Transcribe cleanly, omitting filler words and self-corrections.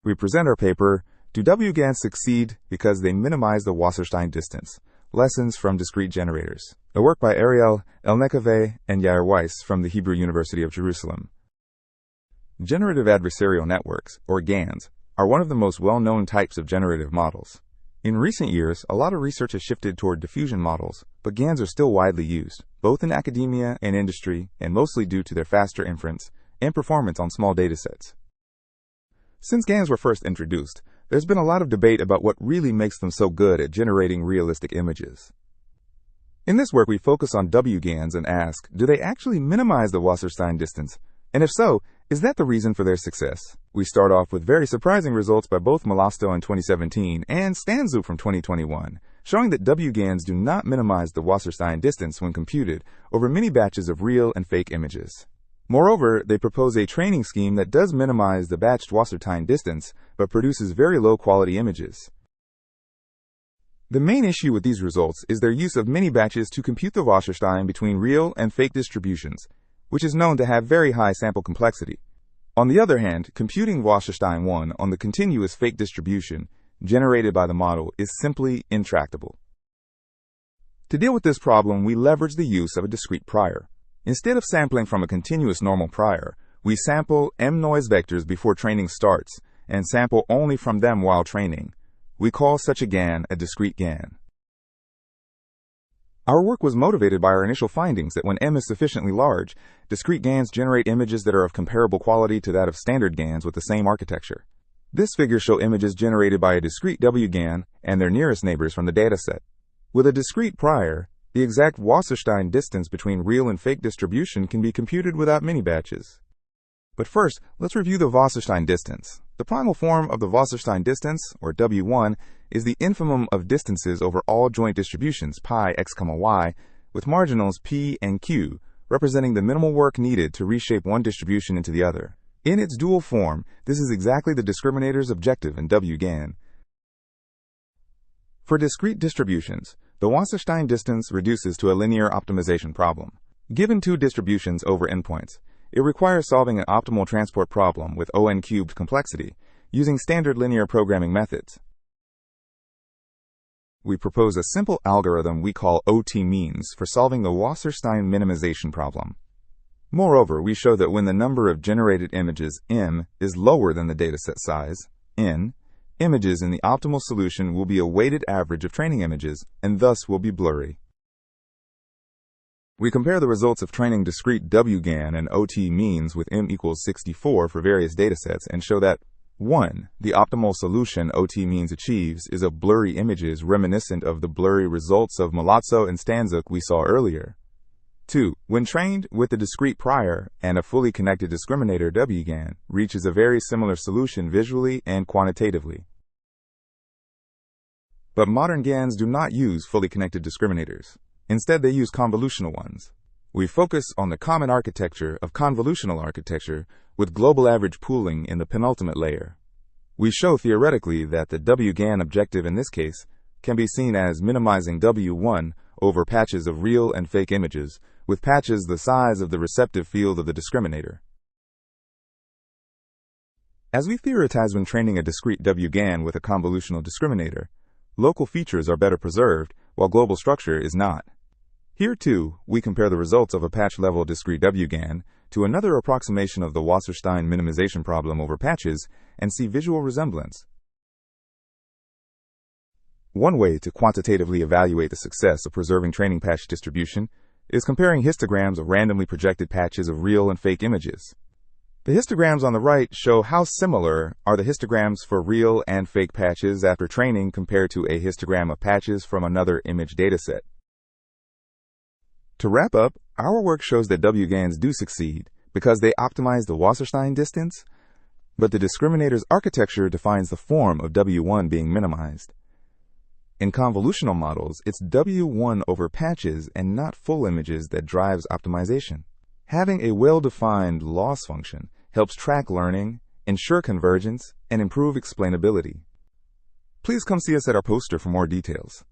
We present our paper, Do WGANs Succeed Because They Minimize the Wasserstein Distance? Lessons from Discrete Generators. A work by Ariel Elnekave and Yair Weiss from the Hebrew University of Jerusalem. Generative adversarial networks, or GANs, are one of the most well-known types of generative models. In recent years, a lot of research has shifted toward diffusion models, but GANs are still widely used, both in academia and industry, and mostly due to their faster inference and performance on small datasets. Since GANs were first introduced, there's been a lot of debate about what really makes them so good at generating realistic images. In this work, we focus on WGANs and ask, do they actually minimize the Wasserstein distance? And if so, is that the reason for their success? We start off with very surprising results by both Malasto in 2017 and Stanzu from 2021, showing that WGANs do not minimize the Wasserstein distance when computed over many batches of real and fake images. Moreover, they propose a training scheme that does minimize the batched Wasserstein distance, but produces very low-quality images. The main issue with these results is their use of many batches to compute the Wasserstein between real and fake distributions, which is known to have very high sample complexity. On the other hand, computing Wasserstein 1 on the continuous fake distribution generated by the model is simply intractable. To deal with this problem, we leverage the use of a discrete prior. Instead of sampling from a continuous normal prior, we sample M noise vectors before training starts and sample only from them while training. We call such a GAN a discrete GAN. Our work was motivated by our initial findings that when M is sufficiently large, discrete GANs generate images that are of comparable quality to that of standard GANs with the same architecture. This figure shows images generated by a discrete WGAN and their nearest neighbors from the dataset. With a discrete prior, the exact Wasserstein distance between real and fake distribution can be computed without many batches. But first, let's review the Wasserstein distance. The primal form of the Wasserstein distance, or W1, is the infimum of distances over all joint distributions, pi x, y, with marginals p and q, representing the minimal work needed to reshape one distribution into the other. In its dual form, this is exactly the discriminator's objective in WGAN. For discrete distributions, the Wasserstein distance reduces to a linear optimization problem. Given two distributions over endpoints, it requires solving an optimal transport problem with O(n) cubed complexity using standard linear programming methods. We propose a simple algorithm we call OT-means for solving the Wasserstein minimization problem. Moreover, we show that when the number of generated images M is lower than the dataset size, N, images in the optimal solution will be a weighted average of training images and thus will be blurry. We compare the results of training discrete WGAN and OT-means with M equals 64 for various datasets and show that 1. The optimal solution OT-means achieves is of blurry images reminiscent of the blurry results of Malazzo and Stanzuk we saw earlier. 2. When trained with the discrete prior and a fully connected discriminator WGAN reaches a very similar solution visually and quantitatively. But modern GANs do not use fully connected discriminators. Instead, they use convolutional ones. We focus on the common architecture of convolutional architecture with global average pooling in the penultimate layer. We show theoretically that the WGAN objective in this case can be seen as minimizing W1 over patches of real and fake images, with patches the size of the receptive field of the discriminator. As we theorize when training a discrete WGAN with a convolutional discriminator, local features are better preserved, while global structure is not. Here, too, we compare the results of a patch-level discrete WGAN to another approximation of the Wasserstein minimization problem over patches and see visual resemblance. One way to quantitatively evaluate the success of preserving training patch distribution is comparing histograms of randomly projected patches of real and fake images. The histograms on the right show how similar are the histograms for real and fake patches after training compared to a histogram of patches from another image dataset. To wrap up, our work shows that WGANs do succeed because they optimize the Wasserstein distance, but the discriminator's architecture defines the form of W1 being minimized. In convolutional models, it's W1 over patches and not full images that drives optimization. Having a well-defined loss function helps track learning, ensure convergence, and improve explainability. Please come see us at our poster for more details.